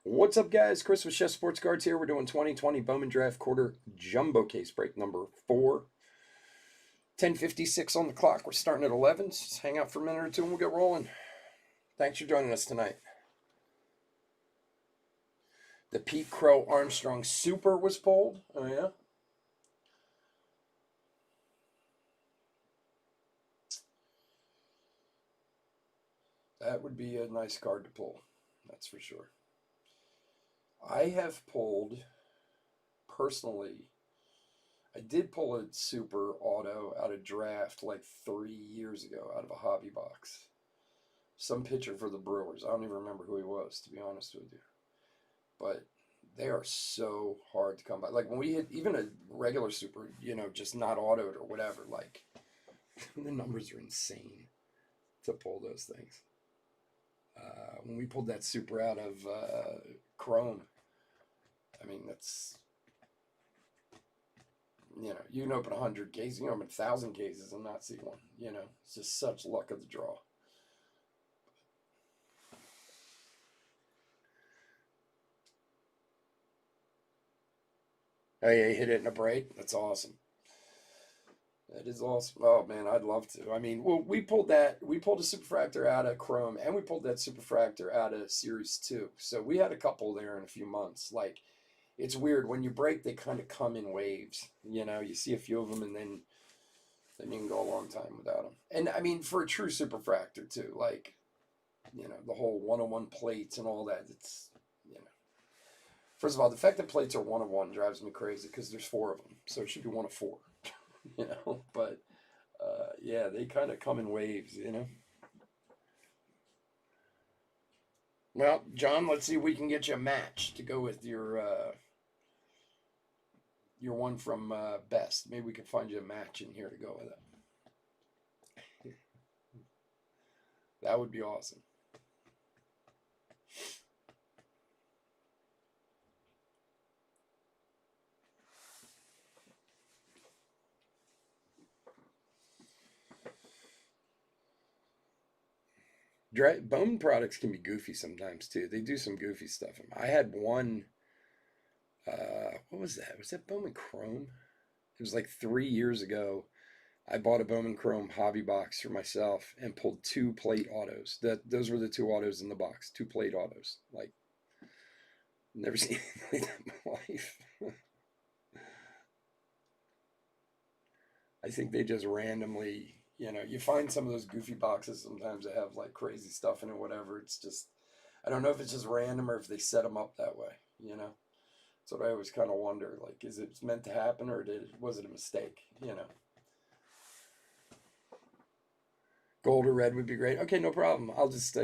What's up, guys? Chris with Chef Sports Cards here. We're doing 2020 Bowman Draft Quarter Jumbo Case Break number 4. 10:56 on the clock. We're starting at 11. Just hang out for a minute or two and we'll get rolling. Thanks for joining us tonight. The Pete Crow Armstrong Super was pulled. Oh, yeah? That would be a nice card to pull. That's for sure. I have pulled, personally, I did pull a super auto out of draft like 3 years ago out of a hobby box. Some pitcher for the Brewers. I don't even remember who he was, to be honest with you. But they are so hard to come by. Like when we hit even a regular super, just not autoed or whatever, like the numbers are insane to pull those things. When we pulled that super out of Chrome, I mean, that's, you can open 100 cases, you can open 1,000 cases and not see one, It's just such luck of the draw. Oh, yeah, you hit it in a break? That's awesome. That is awesome. Oh, man, I'd love to. I mean, well, we pulled a superfractor out of Chrome, and we pulled that superfractor out of Series 2. So we had a couple there in a few months. Like, it's weird. When you break, they kind of come in waves. You see a few of them, and then you can go a long time without them. And, I mean, for a true superfractor, too, like, the whole 101 plates and all that, it's, First of all, the fact that plates are 1 of 1 drives me crazy because there's 4 of them. So it should be 1 of 4, But, yeah, they kind of come in waves. Well, John, let's see if we can get you a match to go with your one from Best. Maybe we can find you a match in here to go with it. That would be awesome. Bowman products can be goofy sometimes too. They do some goofy stuff. I had one. What was that? Was that Bowman Chrome? It was like 3 years ago. I bought a Bowman Chrome hobby box for myself and pulled 2 plate autos. Those were the 2 autos in the box. 2 plate autos. Like never seen anything like that in my life. I think they just randomly, you find some of those goofy boxes sometimes that have like crazy stuff in it, whatever. It's just, I don't know if it's just random or if they set them up that way. That's what I always kind of wonder. Like, is it meant to happen or was it a mistake? Gold or red would be great. Okay, no problem. I'll just,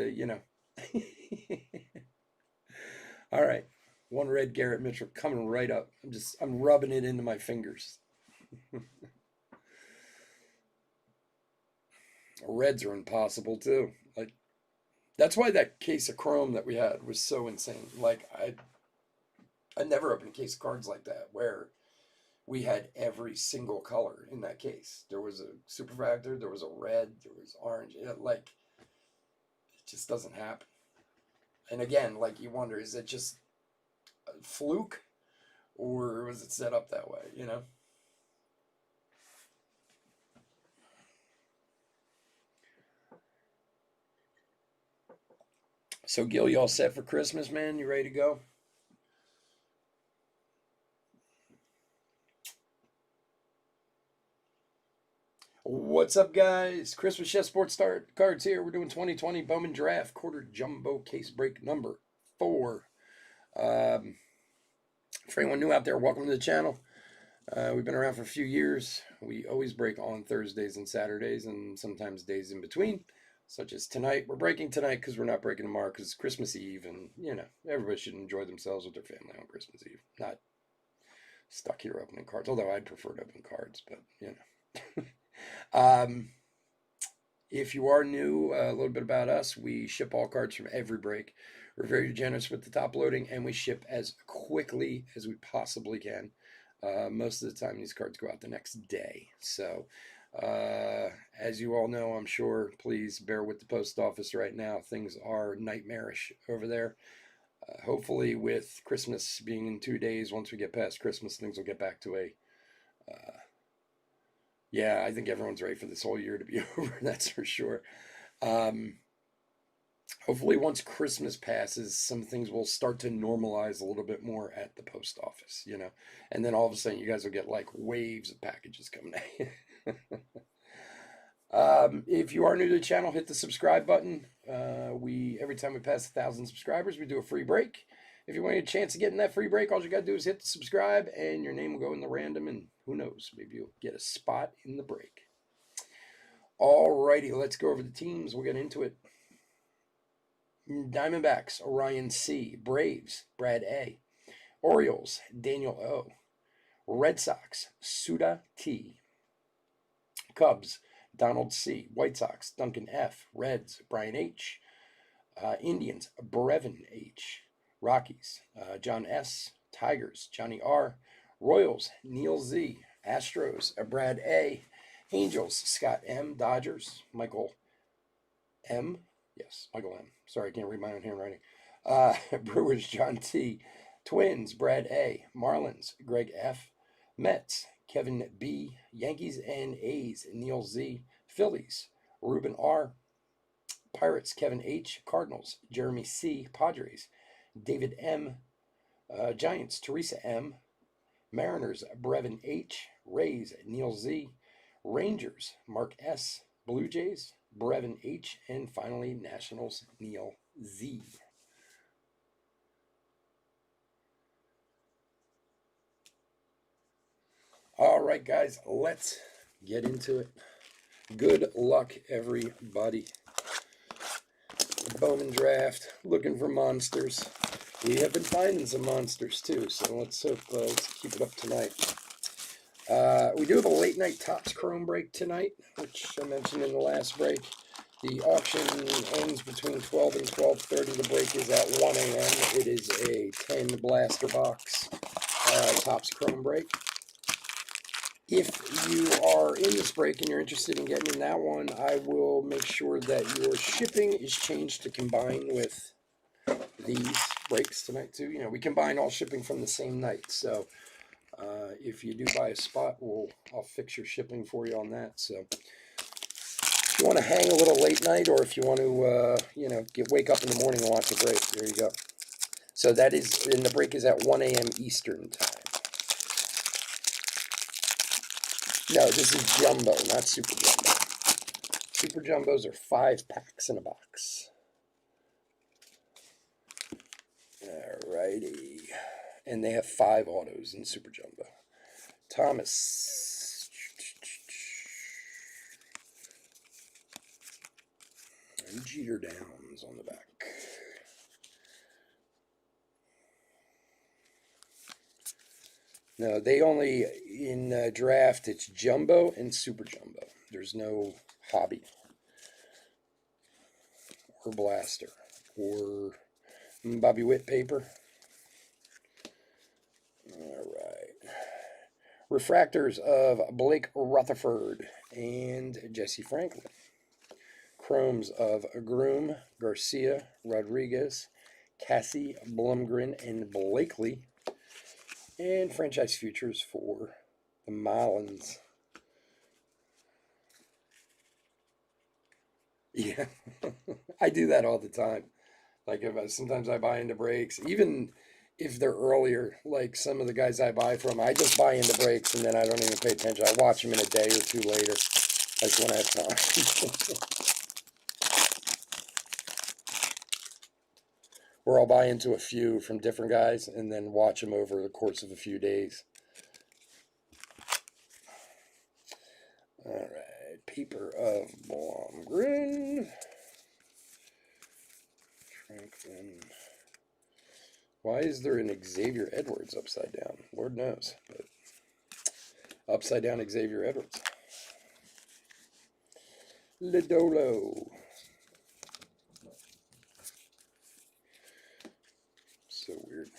All right. One red Garrett Mitchell coming right up. I'm rubbing it into my fingers. Reds are impossible too. Like that's why that case of Chrome that we had was so insane. Like I never opened a case of cards like that where we had every single color in that case. There was a superfractor, there was a red, there was orange. Like it just doesn't happen. And again, like you wonder, is it just a fluke or was it set up that way? So Gil, you all set for Christmas, man? You ready to go? What's up, guys? Chris with Chef Sports Start Cards here. We're doing 2020 Bowman Draft Quarter Jumbo Case Break number 4. For anyone new out there, welcome to the channel. We've been around for a few years. We always break on Thursdays and Saturdays and sometimes days in between, such as tonight. We're breaking tonight because we're not breaking tomorrow because it's Christmas Eve and, everybody should enjoy themselves with their family on Christmas Eve. Not stuck here opening cards, although I'd prefer to open cards, but, if you are new, a little bit about us. We ship all cards from every break. We're very generous with the top loading, and we ship as quickly as we possibly can. Most of the time, these cards go out the next day. So, as you all know, I'm sure, please bear with the post office right now. Things are nightmarish over there. Hopefully, with Christmas being in 2 days, once we get past Christmas, things will get back to a. Yeah, I think everyone's ready for this whole year to be over. That's for sure. Um, Hopefully, once Christmas passes, some things will start to normalize a little bit more at the post office, and then all of a sudden, you guys will get like waves of packages coming at you. If you are new to the channel, hit the subscribe button. We every time we pass 1,000 subscribers, we do a free break. If you want a chance of getting that free break, all you gotta do is hit the subscribe, and your name will go in the random, and who knows, maybe you'll get a spot in the break. Alrighty, let's go over the teams. We'll get into it. Diamondbacks, Orion C. Braves, Brad A. Orioles, Daniel O. Red Sox, Suda T. Cubs, Donald C. White Sox, Duncan F. Reds, Brian H. Indians, Brevin H. Rockies, John S. Tigers, Johnny R. Royals, Neil Z. Astros, Brad A. Angels, Scott M. Dodgers, Michael M. Yes, Michael M. Sorry, I can't read my own handwriting. Brewers, John T. Twins, Brad A. Marlins, Greg F. Mets, Kevin B. Yankees and A's, Neil Z. Phillies, Ruben R. Pirates, Kevin H. Cardinals, Jeremy C. Padres, David M. Giants, Teresa M. Mariners, Brevin H. Rays, Neil Z. Rangers, Mark S. Blue Jays, Brevin H. And finally, Nationals, Neil Z. All right, guys, let's get into it. Good luck, everybody. Bowman draft, looking for monsters. We have been finding some monsters too, so let's hope let's keep it up tonight. We do have a late night Topps Chrome break tonight, which I mentioned in the last break. The auction ends between 12 and 12:30. The break is at 1 a.m. It is a 10 blaster box Topps Chrome break. If you are in this break and you're interested in getting in that one, I will make sure that your shipping is changed to combine with these breaks tonight too. We combine all shipping from the same night. So if you do buy a spot, I'll fix your shipping for you on that. So if you want to hang a little late night, or if you want to, wake up in the morning and watch the break, there you go. So that is, and the break is at 1 a.m. Eastern time. No, this is jumbo, not super jumbo. Super jumbos are 5 packs in a box. Alrighty. And they have 5 autos in super jumbo. Thomas. And Jeter Downs on the back. No, they only, in draft, it's jumbo and super jumbo. There's no hobby or blaster or Bobby Witt paper. All right. Refractors of Blake Rutherford and Jesse Franklin. Chromes of Groom, Garcia, Rodriguez, Cassie, Blumgren, and Blakely. And franchise futures for the Marlins. Yeah, I do that all the time. Like sometimes I buy into breaks, even if they're earlier. Like some of the guys I buy from, I just buy into breaks and then I don't even pay attention. I watch them in a day or two later, like when I have time. Or I'll buy into a few from different guys and then watch them over the course of a few days. All right, paper of Blomgren. Franklin. Why is there an Xavier Edwards upside down? Lord knows, but upside down Xavier Edwards. Lidolo. So weird.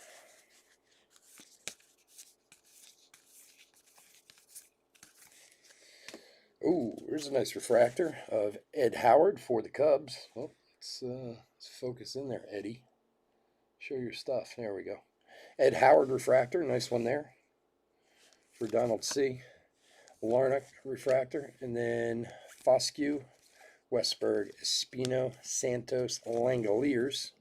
Ooh, here's a nice refractor of Ed Howard for the Cubs. Oh, let's focus in there, Eddie. Show your stuff. There we go. Ed Howard refractor. Nice one there for Donald C. Larnach refractor. And then Foscue, Westberg, Espino, Santos, Langoliers.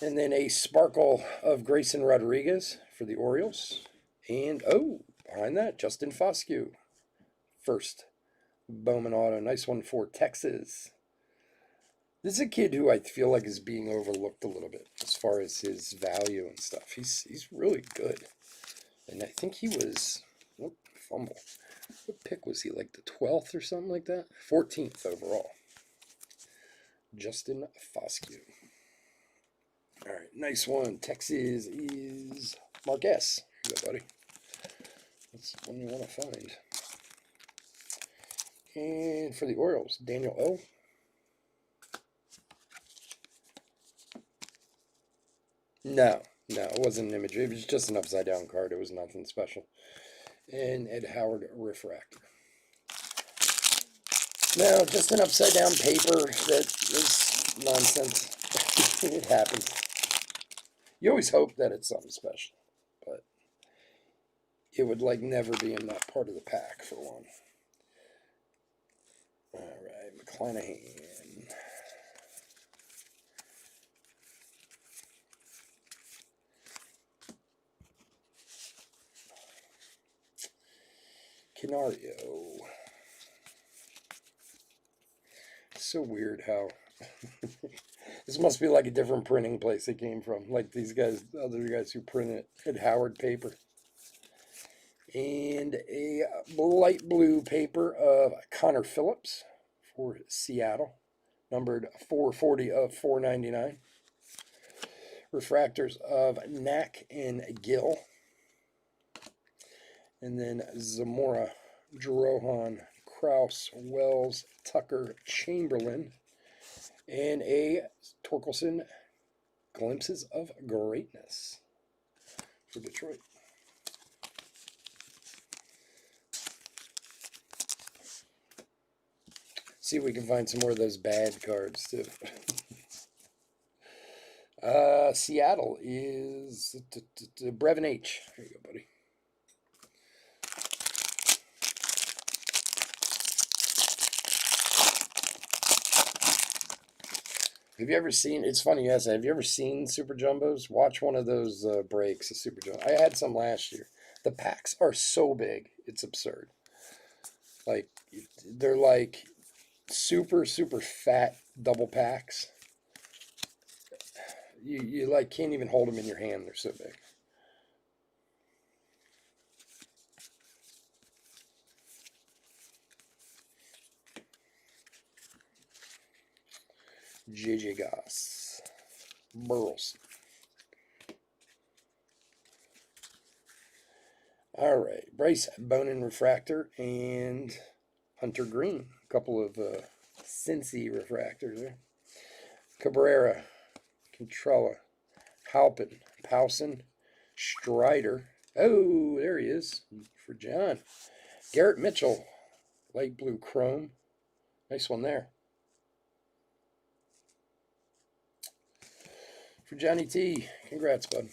And then a sparkle of Grayson Rodriguez for the Orioles. And, oh, behind that, Justin Foscue. First Bowman auto. Nice one for Texas. This is a kid who I feel like is being overlooked a little bit as far as his value and stuff. He's really good. And I think he was, oh, fumble. What pick was he, like the 12th or something like that? 14th overall. Justin Foscue. All right, nice one. Texas is Mark S. Here you go, buddy. That's one you want to find. And for the Orioles, Daniel O. No, it wasn't an image. It was just an upside-down card. It was nothing special. And Ed Howard refractor. No, just an upside-down paper that is nonsense. It happens. You always hope that it's something special, but it would like never be in that part of the pack for one. All right, McClanahan. Canario. So weird how this must be like a different printing place it came from. Like these guys, other guys who print it at Howard paper. And a light blue paper of Connor Phillips for Seattle, numbered 440 of 499. Refractors of Knack and Gill. And then Zamora, Drohan, Kraus, Wells, Tucker, Chamberlain. And a Torkelson, Glimpses of Greatness for Detroit. See if we can find some more of those bad cards too. Seattle is Brevin H. Here you go, buddy. Have you ever seen, it's funny you ask that, have you ever seen Super Jumbos? Watch one of those breaks of Super Jumbo. I had some last year. The packs are so big, it's absurd. Like, they're like super fat double packs. You like can't even hold them in your hand, they're so big. JJ Goss, Burles. All right, Bryce Bowman refractor and Hunter Green. A couple of Cincy refractors there. Cabrera, Contrella, Halpin, Powson, Strider. Oh, there he is for John. Garrett Mitchell, light blue chrome. Nice one there. For Johnny T. Congrats, bud.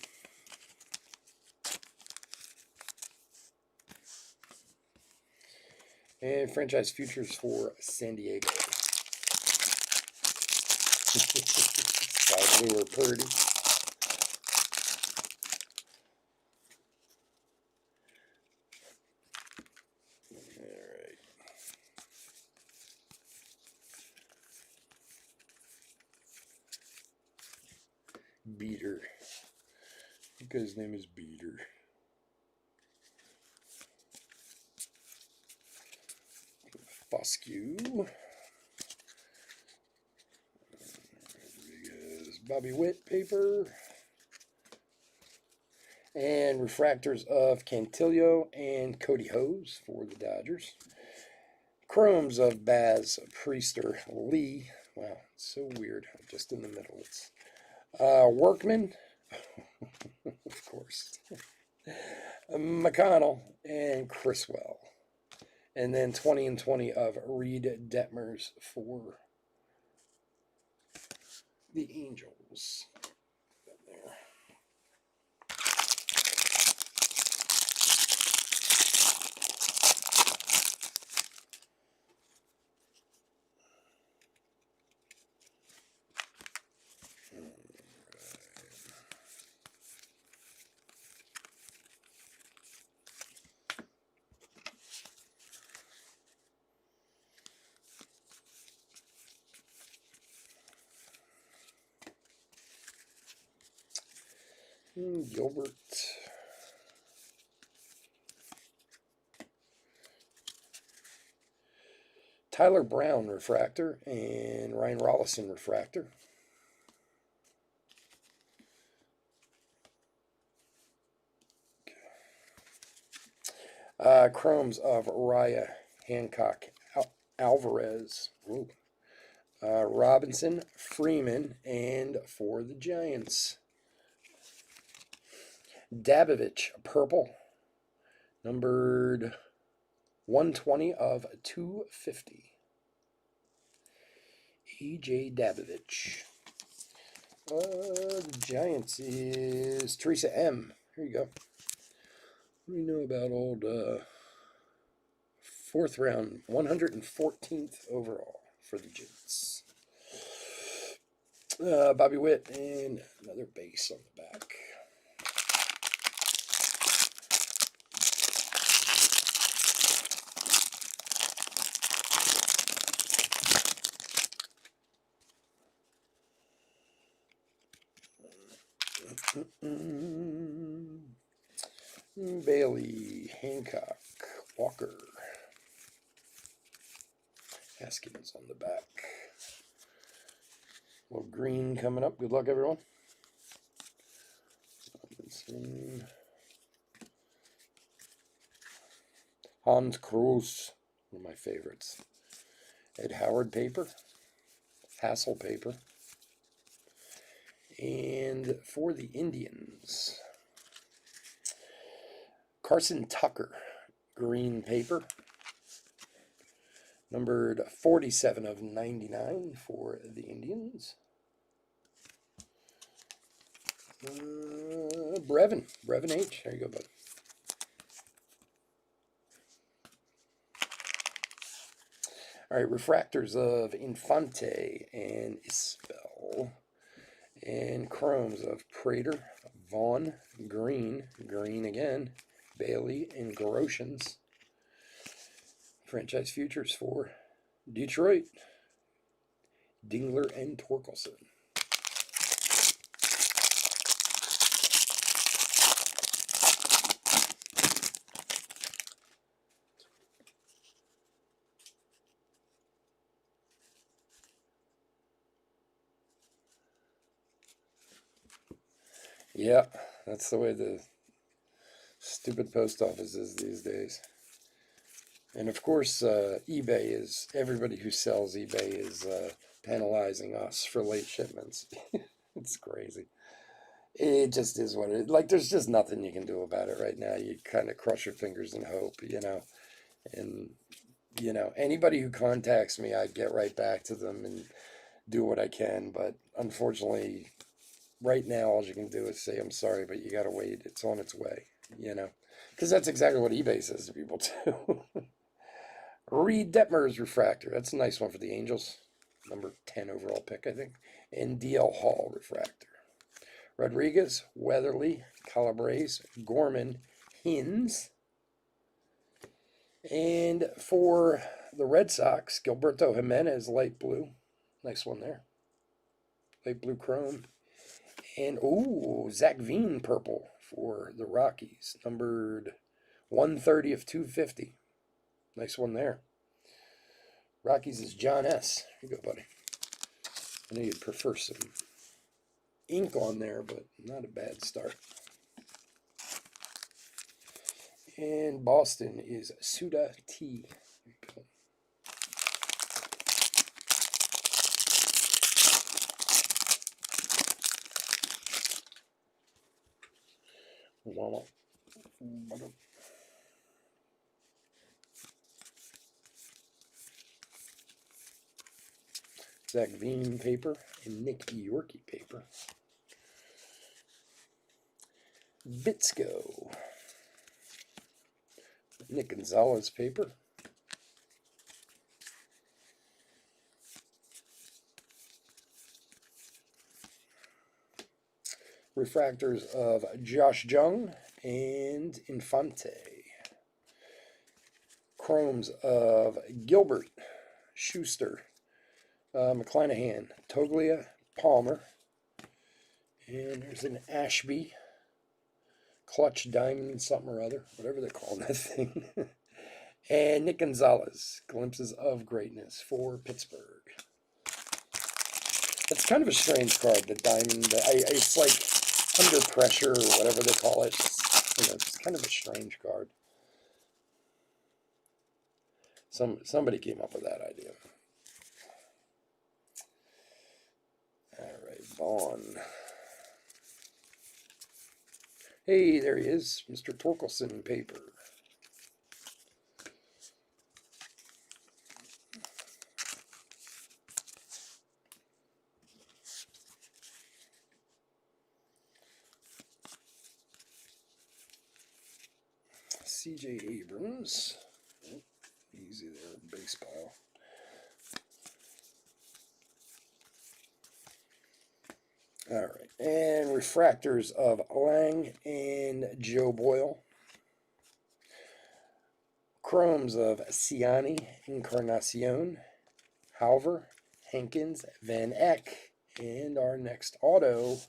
And franchise futures for San Diego. Sky blue or Purdy. Alright. Beater. The guy's name is Beater. Foscue. Rodriguez. Bobby Witt paper. And refractors of Cantillo and Cody Hose for the Dodgers. Chromes of Baz Priester Lee. Wow, it's so weird. Just in the middle. It's Workman. Of course. McConnell and Criswell. And then 20 and 20 of Reed Detmers for the Angels. Gilbert. Tyler Brown refractor and Ryan Rollison refractor. Chromes of Raya, Hancock, Alvarez, Robinson, Freeman, and for the Giants, Dabovich, purple, numbered 120 of 250. E.J. Dabovich. The Giants is Teresa M. Here you go. What do you know about old 4th round, 114th overall for the Giants? Bobby Witt and another base on the back. Bailey, Hancock, Walker, Haskins on the back. A little green coming up. Good luck, everyone. Hans Kruse, one of my favorites. Ed Howard paper, Hassel paper. And for the Indians, Carson Tucker, green paper, numbered 47 of 99 for the Indians. Brevin H. There you go, bud. All right, refractors of Infante and Isbell. And chromes of Prater, Vaughn, green again, Bailey, and Groshans. Franchise futures for Detroit, Dingler and Torkelson. Yeah, that's the way the stupid post office is these days. And of course, eBay is, everybody who sells eBay is penalizing us for late shipments. It's crazy. It just is what it is. Like, there's just nothing you can do about it right now. You kind of cross your fingers and hope, And, anybody who contacts me, I get right back to them and do what I can. But unfortunately, right now, all you can do is say, I'm sorry, but you got to wait. It's on its way, Because that's exactly what eBay says to people, too. Reed Detmer's refractor. That's a nice one for the Angels. Number 10 overall pick, I think. And DL Hall refractor. Rodriguez, Weatherly, Calabrese, Gorman, Hins. And for the Red Sox, Gilberto Jimenez, light blue. Nice one there. Light blue chrome. And, Zach Veen, purple for the Rockies. Numbered 130 of 250. Nice one there. Rockies is John S. Here you go, buddy. I know you'd prefer some ink on there, but not a bad start. And Boston is Suda T. Here you go. Zach Veen paper and Nick Yorkie paper. Bitsko. Nick Gonzalez paper. Refractors of Josh Jung and Infante. Chromes of Gilbert, Schuster, McClanahan, Toglia, Palmer. And there's an Ashby Clutch Diamond something or other, whatever they call that thing. And Nick Gonzalez, Glimpses of Greatness for Pittsburgh. It's kind of a strange card, the Diamond. It's like Under Pressure or whatever they call it. It's kind of a strange card. Somebody came up with that idea. All right, Vaughn. Hey, there he is, Mr. Torkelson paper. C.J. Abrams. Easy there, baseball. All right, and refractors of Lang and Joe Boyle. Chromes of Ciani, Encarnacion, Halver, Hankins, Van Eck, and our next auto,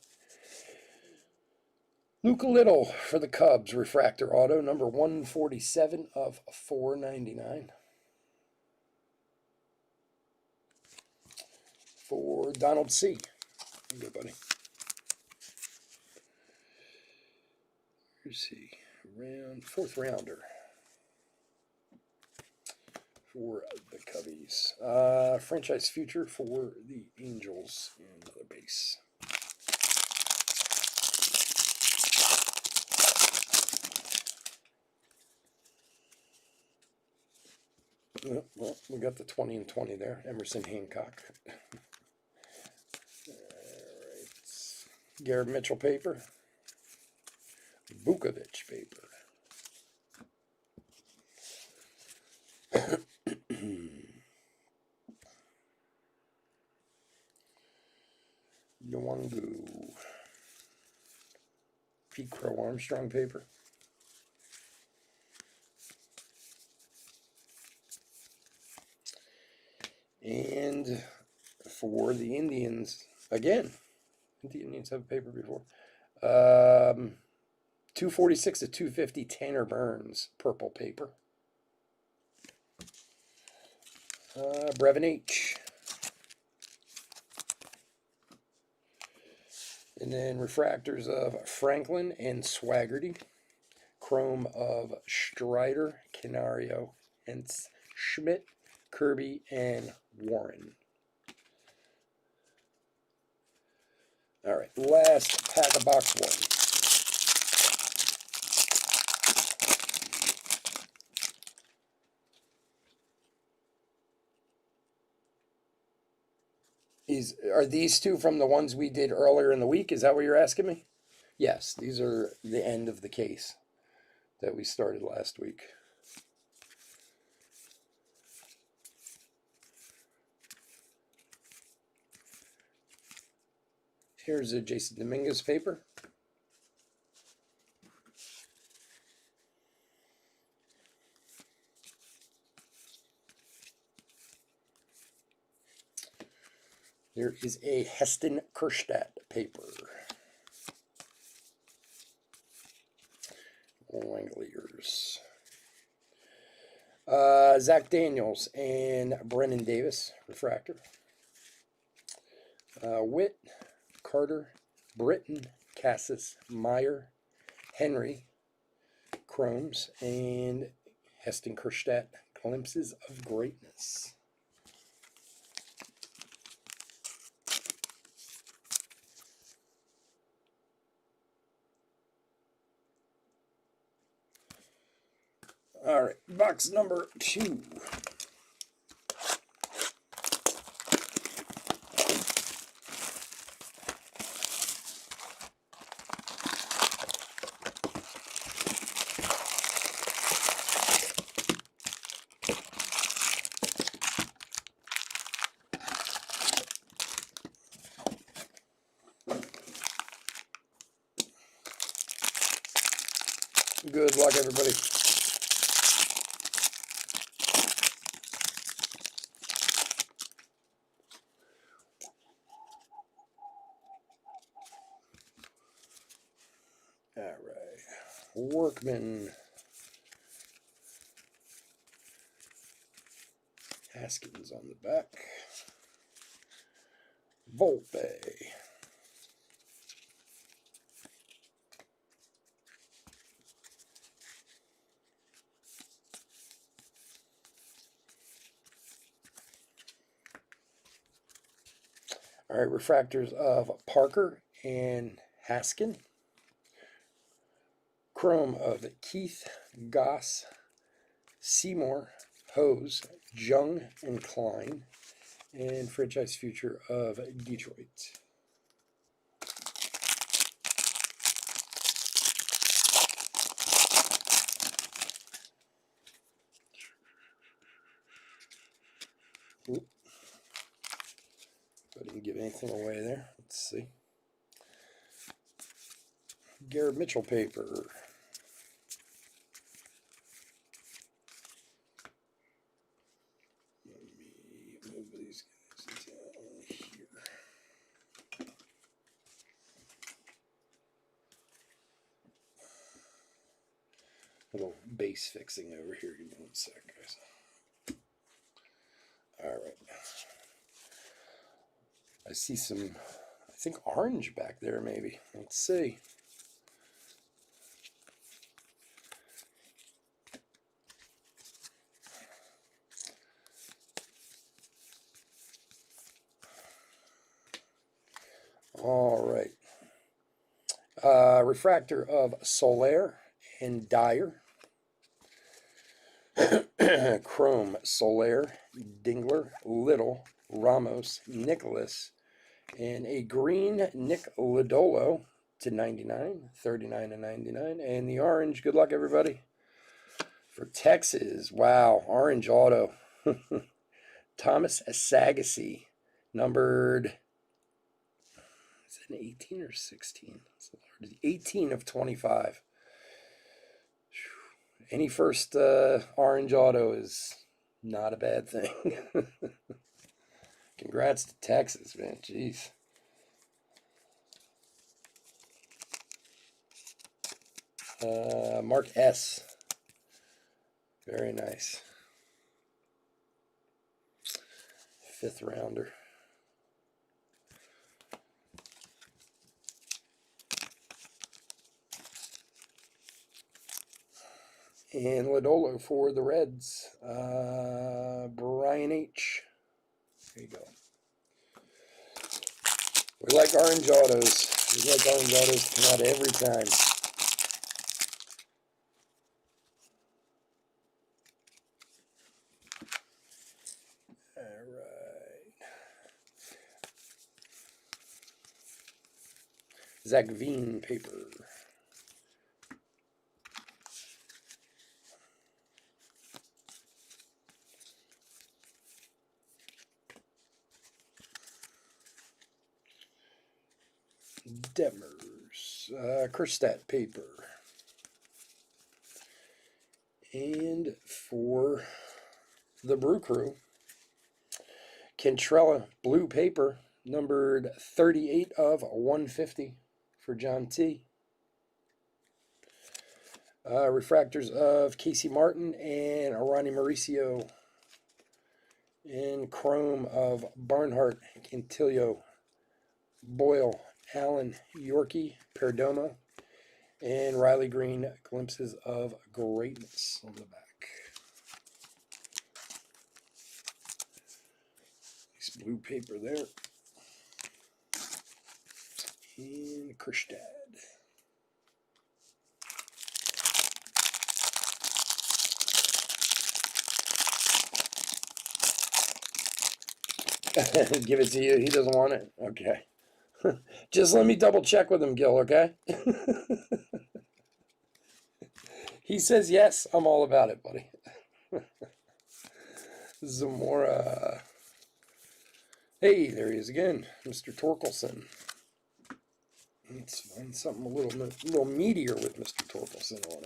Luke Little for the Cubs, refractor auto, number 147 of 499. For Donald C. Good buddy. Let's see, fourth rounder for the Cubbies. Franchise future for the Angels, and another base. Well, we got the 20 and 20 there. Emerson Hancock. All right. Garrett Mitchell paper. Vukovic paper. Nwangu. Pete Crow Armstrong paper. And for the Indians, again, the Indians have a paper before. 246 to 250, Tanner Burns, purple paper. Brevin H. And then refractors of Franklin and Swaggerty. Chrome of Strider, Canario, Hentz, Schmidt, Kirby, and Warren. All right, last pack of box one. Are these two from the ones we did earlier in the week? Is that what you're asking me? Yes, these are the end of the case that we started last week. Here's a Jason Dominguez paper. There is a Heston Kjerstad paper. Langoliers. Zach Daniels and Brennan Davis, refractor. Witt, Carter, Britton, Cassis, Meyer, Henry, Chromes, and Heston Kjerstad, Glimpses of Greatness. All right, box number 2. Good luck, everybody. All right. Workman. Haskins on the back. Volpe. All right, refractors of Parker and Haskin. Chrome of Keith, Goss, Seymour, Hose, Jung, and Klein. And franchise future of Detroit. Oop. I didn't give anything away there. Let's see. Garrett Mitchell paper. Let me move these guys down here. A little base fixing over here. Give me 1 sec, guys. All right. I see some, I think, orange back there, maybe. Let's see. All right. Refractor of Soler and Dyer. Chrome, Soler, Dingler, Little, Ramos, Nicholas, and a green Nick Lodolo to 99, 39 and 99. And the orange, good luck, everybody. For Texas, wow, orange auto. Thomas Sagassi, numbered, is it an 18 or 16? 18 of 25. Any first orange auto is not a bad thing. Congrats to Texas, man. Jeez. Mark S. Very nice. 5th rounder. And Lodolo for the Reds. Brian H. There you go. We like orange autos. We like orange autos to come out every time. All right. Zach Veen paper. Detmers, Kerstedt paper. And for the Brew Crew, Cantrella blue paper, numbered 38 of 150 for John T. Refractors of Casey Martin and Ronnie Mauricio. And chrome of Barnhart, Cantillo, Boyle, Allen, Yorkie, Perdomo, and Riley Green, glimpses of greatness on the back. Nice blue paper there. And Kerstad. Give it to you. He doesn't want it. Okay. Just let me double check with him, Gil, okay? He says yes. I'm all about it, buddy. Zamora. Hey, there he is again. Mr. Torkelson. Let's find something a little meatier with Mr. Torkelson on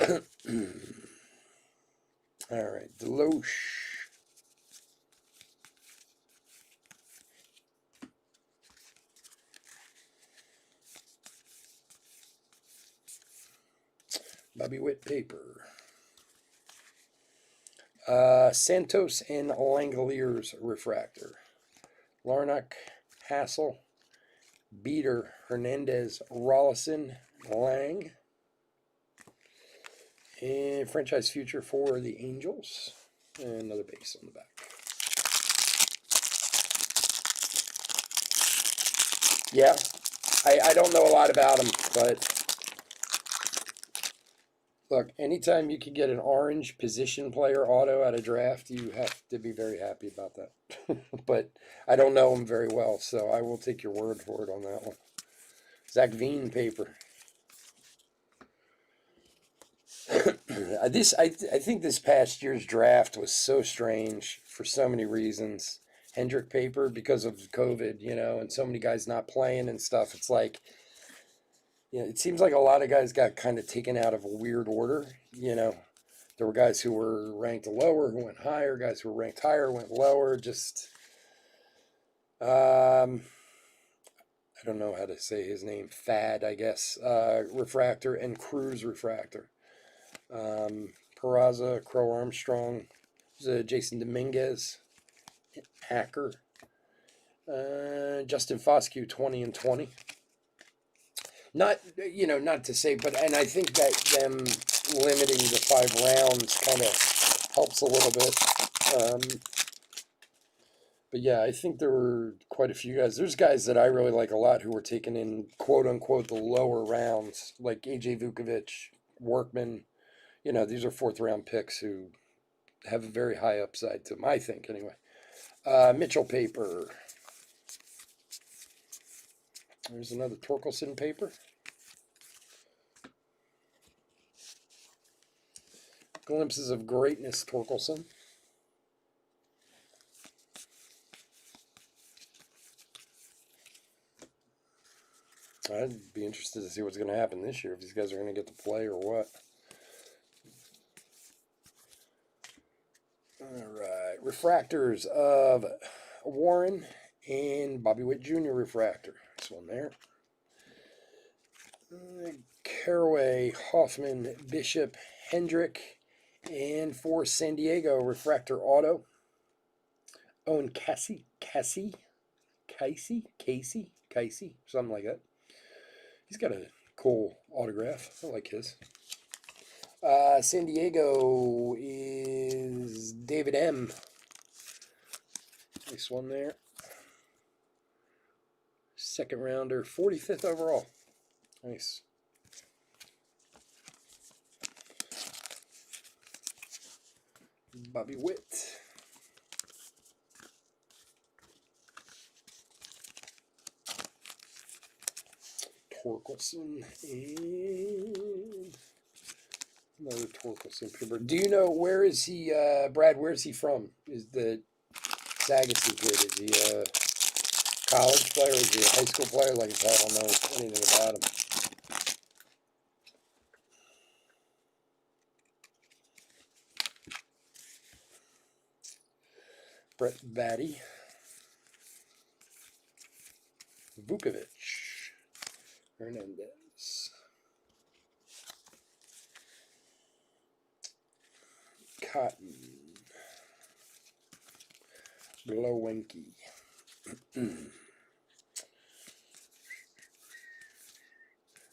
it. All right. Deloche. Bobby Witt paper. Santos and Langoliers refractor. Larnach, Hassel, Beater, Hernandez, Rollison, Lang. And franchise future for the Angels. And another base on the back. Yeah, I don't know a lot about him, but look, anytime you can get an orange position player auto at a draft, you have to be very happy about that. But I don't know him very well, so I will take your word for it on that one. Zach Veen paper. I think this past year's draft was so strange for so many reasons. Hendrick paper because of COVID, and so many guys not playing and stuff. It's like, it seems like a lot of guys got kind of taken out of a weird order. There were guys who were ranked lower who went higher, guys who were ranked higher went lower. Just, I don't know how to say his name. Fad, I guess. Refractor and Cruz refractor. Peraza, Crow Armstrong, Jason Dominguez, Hacker, Justin Foscue, 20 and 20. Not to say, and I think that them limiting the 5 rounds kind of helps a little bit. But yeah, I think there were quite a few guys. There's guys that I really like a lot who were taken in quote unquote the lower rounds, like AJ Vukovic, Workman. These are 4th round picks who have a very high upside to them, I think, anyway. Mitchell paper. There's another Torkelson paper. Glimpses of Greatness, Torkelson. I'd be interested to see what's going to happen this year, if these guys are going to get to play or what. All right, refractors of Warren and Bobby Witt Jr. refractor. This one there. Caraway, Hoffman, Bishop, Hendrick, and for San Diego, refractor auto. Owen Casey, something like that. He's got a cool autograph. I like his. San Diego is David M. Nice one there. 2nd rounder, 45th overall. Nice. Bobby Witt. Torkelson and another Torkelson paper. Do you know, where is he, Brad, where is he from? Is the Sagasy kid, is he a college player? Is he a high school player? Like I said, I don't know anything about him. Brett Batty. Vukovic. Hernandez. Cotton. Blowenke.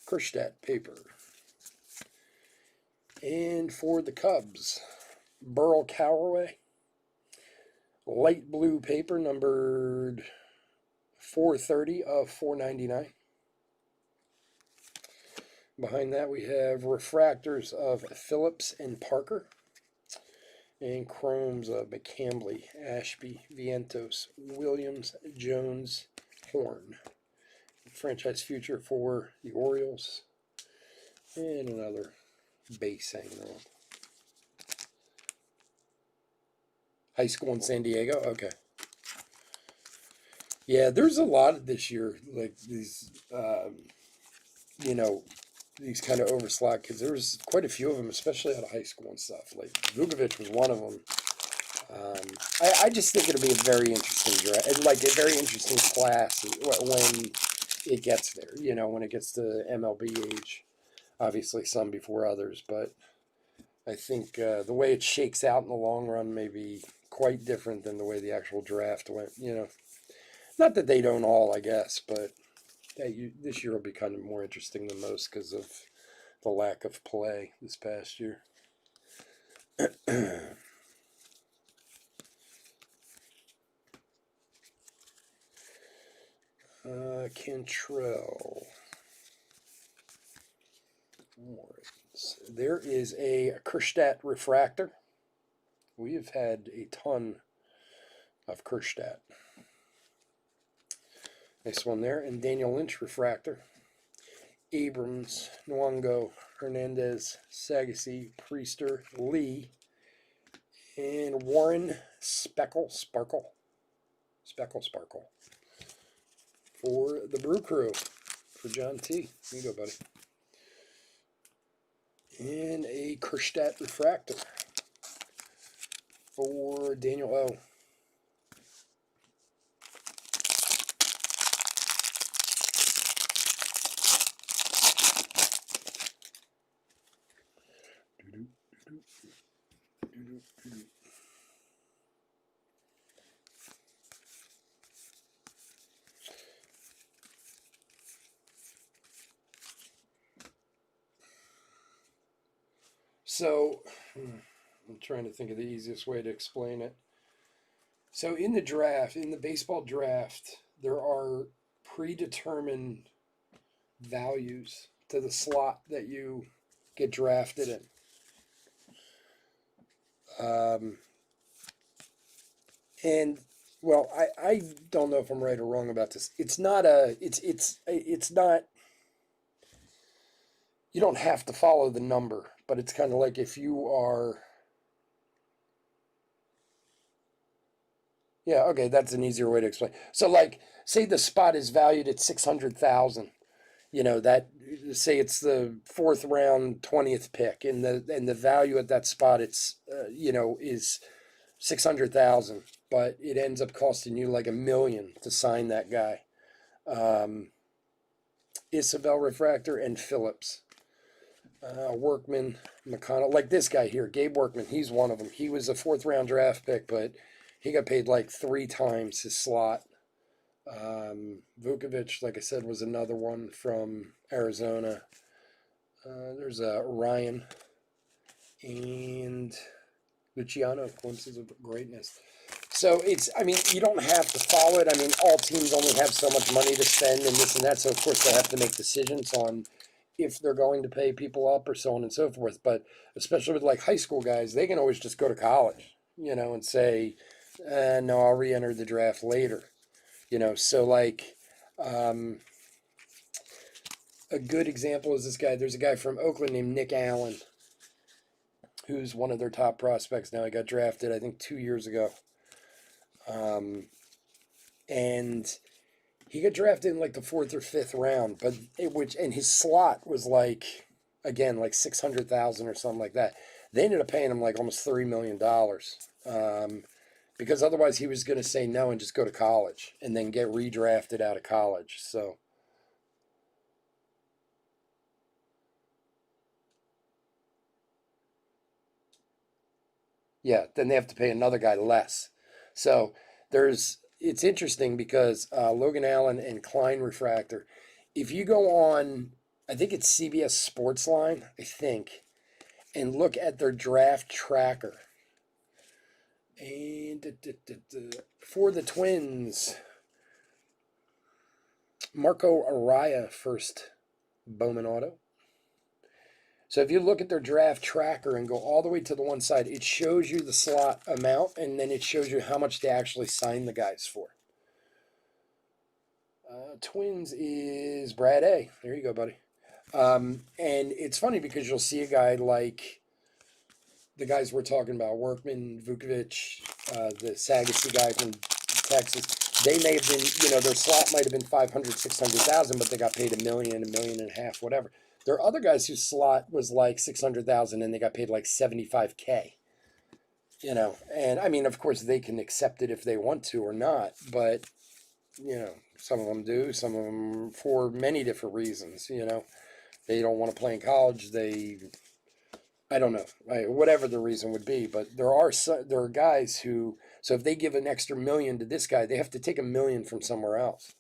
Kerstedt paper. And for the Cubs, Burl Callaway. Light blue paper, numbered 430 of 499. Behind that we have refractors of Phillips and Parker. And chromes of McCambly, Ashby, Vientos, Williams, Jones, Horn. Franchise future for the Orioles. And another base hanging on. High school in San Diego? Okay. Yeah, there's a lot this year, like these, these kind of overslot kids. There was quite a few of them, especially out of high school and stuff. Like Vukovic was one of them. I just think it'll be a very interesting draft, like a very interesting class when it gets there. When it gets to MLB age. Obviously, some before others, but I think the way it shakes out in the long run may be quite different than the way the actual draft went. Not that they don't all, I guess, but this year will be kind of more interesting than most because of the lack of play this past year. Cantrell. There is a Kerstadt refractor. We have had a ton of Kerstadt. Nice one there. And Daniel Lynch refractor. Abrams, Nwango, Hernandez, Sagassi, Priester, Lee, and Warren Sparkle for the Brew Crew for John T. Here you go, buddy. And a Kerstadt refractor for Daniel O. So, I'm trying to think of the easiest way to explain it. So, in the baseball draft, there are predetermined values to the slot that you get drafted in. And well, I don't know if I'm right or wrong about this. It's not. You don't have to follow the number, but it's kind of like if you are. Yeah, okay, that's an easier way to explain. So, like, say the spot is valued at 600,000. That say it's the fourth round 20th pick, and the value at that spot is 600,000, but it ends up costing you like $1 million to sign that guy. Isabel refractor and Phillips. Workman, McConnell, like this guy here, Gabe Workman, he's one of them. He was a fourth round draft pick, but he got paid like 3 times his slot. Vukovic, like I said, was another one from Arizona. There's Ryan and Luciano, glimpses of greatness. So you don't have to follow it. All teams only have so much money to spend and this and that. So, of course, they have to make decisions on if they're going to pay people up or so on and so forth. But especially with like high school guys, they can always just go to college, and say, no, I'll re-enter the draft later. So like a good example is this guy. There's a guy from Oakland named Nick Allen, who's one of their top prospects now. He got drafted, I think, 2 years ago. And he got drafted in like the 4th or 5th round, and his slot was like 600,000 or something like that. They ended up paying him like almost $3 million. Because otherwise he was going to say no and just go to college and then get redrafted out of college. So, yeah, then they have to pay another guy less. So it's interesting because Logan Allen and Klein Refractor, if you go on, I think it's CBS Sportsline, and look at their draft tracker. And for the Twins, Marco Araya, first Bowman auto. So if you look at their draft tracker and go all the way to the one side, it shows you the slot amount, and then it shows you how much they actually signed the guys for. Twins is Brad A. There you go, buddy. And it's funny because you'll see a guy like the guys we're talking about, Workman, Vukovic, the Sagassi guy from Texas. They may have been, their slot might have been 500, 600,000, but they got paid $1 million, $1.5 million, whatever. There are other guys whose slot was like 600,000 and they got paid like 75K. And of course they can accept it if they want to or not, but some of them do, some of them for many different reasons. They don't want to play in college. I don't know, whatever the reason would be, but there are guys who, so if they give an extra million to this guy, they have to take $1 million from somewhere else.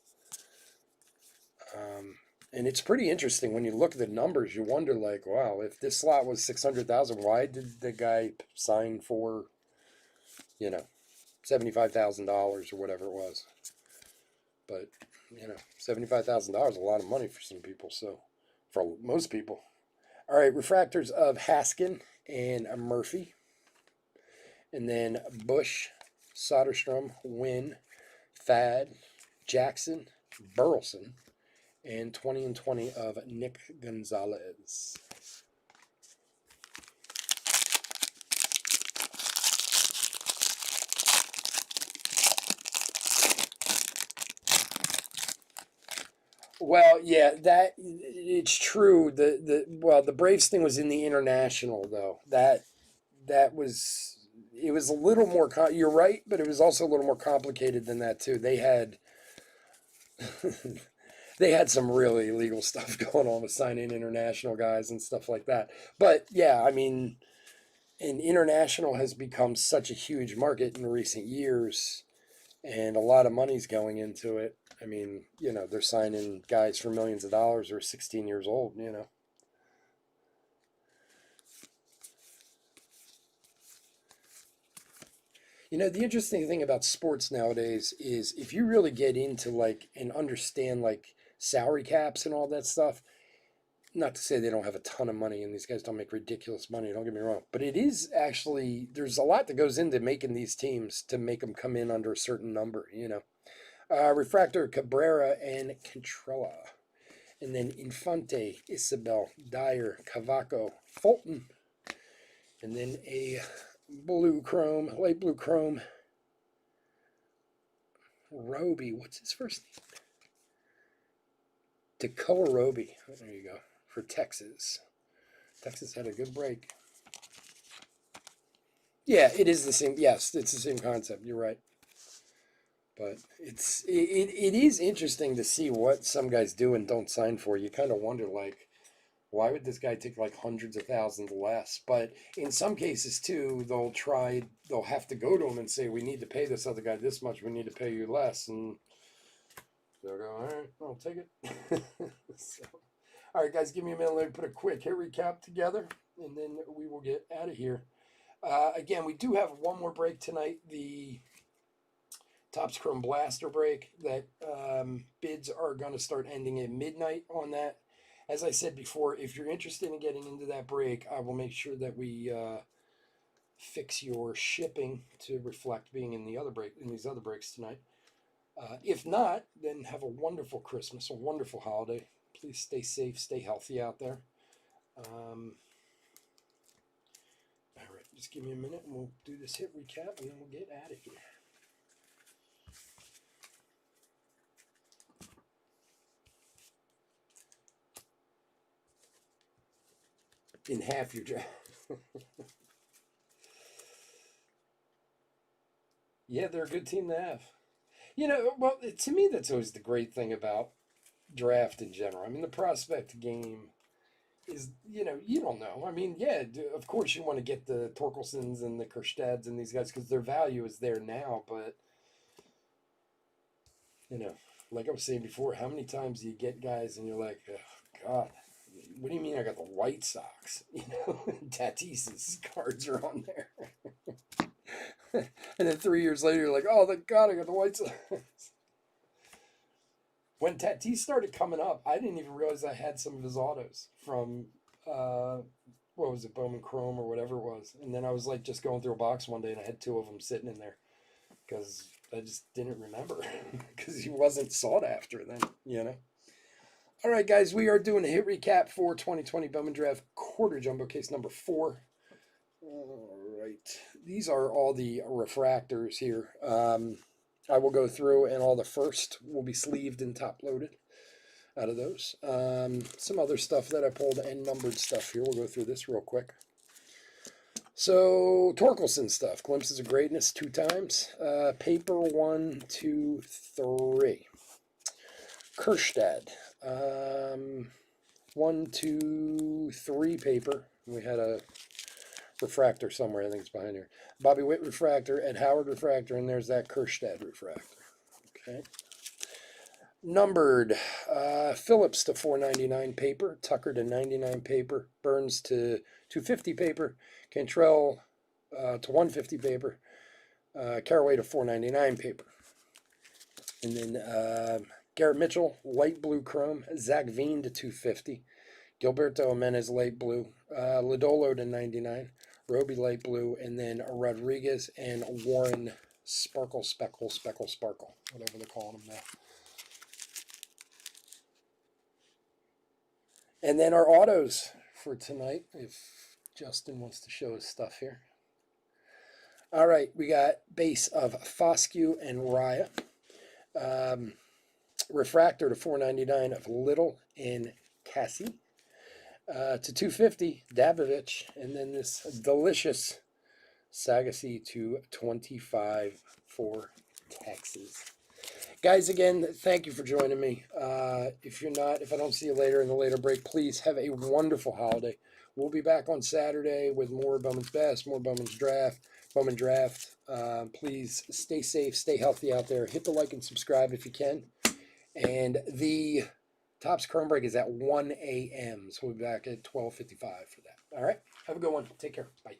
And it's pretty interesting when you look at the numbers. You wonder, like, wow, if this slot was 600,000, why did the guy sign for, $75,000 or whatever it was? But $75,000 is a lot of money for some people. So, for most people. All right, refractors of Haskin and Murphy. And then Bush, Soderstrom, Wynn, Thad, Jackson, Burleson, and 20 and 20 of Nick Gonzalez. Well, yeah, that it's true. The Braves thing was in the international though. That was, it was a little more. You're right, but it was also a little more complicated than that too. They had they had some really illegal stuff going on with signing international guys and stuff like that. But yeah, I mean, and international has become such a huge market in recent years, and a lot of money's going into it. I mean, they're signing guys for millions of dollars who are 16 years old. The interesting thing about sports nowadays is if you really get into like and understand like salary caps and all that stuff, not to say they don't have a ton of money and these guys don't make ridiculous money, don't get me wrong, but it is actually, there's a lot that goes into making these teams to make them come in under a certain number. Refractor Cabrera and Cantrella. And then Infante, Isabel, Dyer, Cavaco, Fulton. And then a light blue chrome, Roby. What's his first name? Tekoa Roby. There you go. For Texas. Texas had a good break. Yeah, it is the same. Yes, it's the same concept. You're right. But it is interesting to see what some guys do and don't sign for. You kind of wonder, like, why would this guy take like hundreds of thousands less? But in some cases too, they'll have to go to him and say, we need to pay this other guy this much, we need to pay you less. And they'll go, all right, I'll take it. So, all right, guys, give me a minute. Let me put a quick hit recap together, and then we will get out of here. Again, we do have one more break tonight. The Topps Chrome Blaster break that bids are going to start ending at midnight on that. As I said before, if you're interested in getting into that break, I will make sure that we fix your shipping to reflect being in these other breaks tonight. If not, then have a wonderful Christmas, a wonderful holiday. Please stay safe, stay healthy out there. All right, just give me a minute and we'll do this hit recap and then we'll get out of here. In half your draft. Yeah, they're a good team to have. Well, to me, that's always the great thing about draft in general. I mean, the prospect game is, you don't know. I mean, yeah, of course you want to get the Torkelsons and the Kerstads and these guys because their value is there now. But, like I was saying before, how many times do you get guys and you're like, oh, God, what do you mean I got the White Sox? Tatis's cards are on there. And then 3 years later, you're like, oh, thank God I got the White Sox. When Tatis started coming up, I didn't even realize I had some of his autos from, what was it, Bowman Chrome or whatever it was. And then I was like just going through a box one day and I had 2 of them sitting in there because I just didn't remember because he wasn't sought after then. All right, guys, we are doing a hit recap for 2020 Bowman Draft quarter jumbo case number 4. All right, these are all the refractors here. I will go through and all the first will be sleeved and top loaded out of those. Some other stuff that I pulled and numbered stuff here. We'll go through this real quick. So Torkelson stuff, glimpses of greatness 2 times. Paper 1, 2, 3. Kerstad. 1, 2, 3 paper. We had a refractor somewhere. I think it's behind here. Bobby Witt refractor, Ed Howard refractor, and there's that Kerstad refractor. Okay. Numbered Phillips to 499 paper, Tucker to 99 paper, Burns to 250 paper, Cantrell to 150 paper, Caraway to 499 paper. And then Garrett Mitchell, light blue chrome, Zach Veen to 250, Gilberto Jimenez light blue, Lodolo to 99, Roby light blue, and then Rodriguez and Warren Sparkle, whatever they're calling them now. And then our autos for tonight, if Justin wants to show his stuff here. All right, we got base of Foscue and Raya. Refractor to 499 of Little and Cassie. To 250, Dabovich. And then this delicious Sagassi to 25 for Texas. Guys, again, thank you for joining me. If I don't see you later in the later break, please have a wonderful holiday. We'll be back on Saturday with more Bowman's Best, more Bowman's Bowman Draft. Please stay safe, stay healthy out there. Hit the like and subscribe if you can. And the Topps Chrome Break is at 1 a.m. So we'll be back at 12:55 for that. All right, have a good one. Take care. Bye.